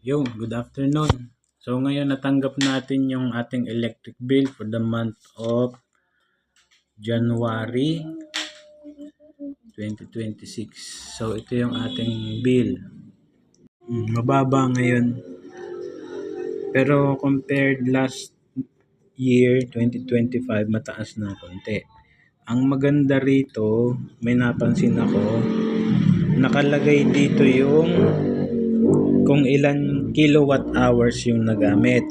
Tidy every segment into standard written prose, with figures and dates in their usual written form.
Yo, good afternoon. So ngayon natanggap natin yung ating electric bill for the month of January 2026. So ito yung ating bill. Mababa ngayon. Pero compared last year 2025, mataas na konti. Ang maganda rito, may napansin ako, nakalagay dito yung kung ilan kilowatt hours yung nagamit.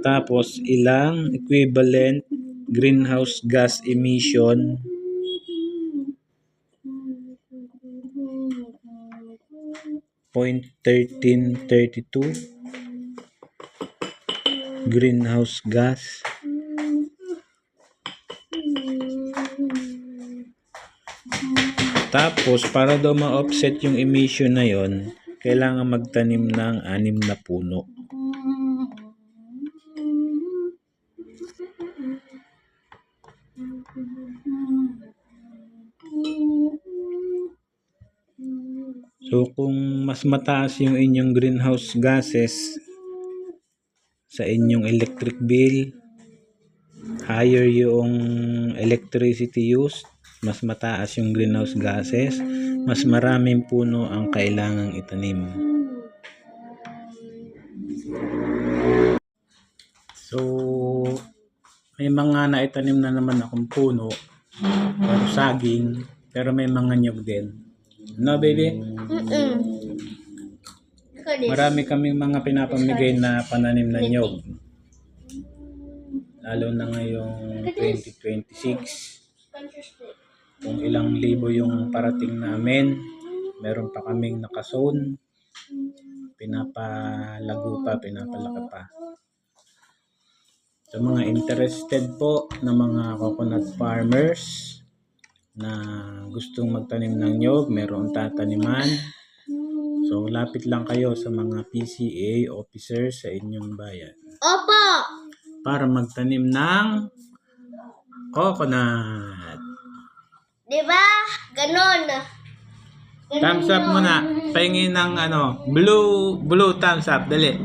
Tapos ilang equivalent greenhouse gas emission .1332 greenhouse gas. Tapos para daw ma-offset yung emission na yon, kailangan magtanim ng 6 na puno. So kung mas mataas yung inyong greenhouse gases sa inyong electric bill, higher yung electricity use, mas mataas yung greenhouse gases, mas maraming puno ang kailangang itanim. So may mga naitanim na naman akong puno pero saging, pero may mga nyug din. No, baby? Marami kaming mga pinapamigay na pananim na nyug. Lalo na ngayong 2026. Kung ilang libo yung parating namin, meron pa kaming nakasown. Pinapalago pa, pinapalaki pa. Sa mga interested po na mga coconut farmers na gustong magtanim ng nyug, meron tataniman. So, lapit lang kayo sa mga PCA officers sa inyong bayan. Opo! Para magtanim ng coconut. Diba? Ganon. Thumbs up muna. Pahingin ng blue thumbs up. Dali.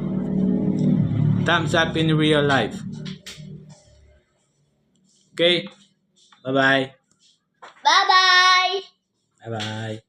Thumbs up in real life. Okay? Bye-bye. Bye-bye! Bye-bye.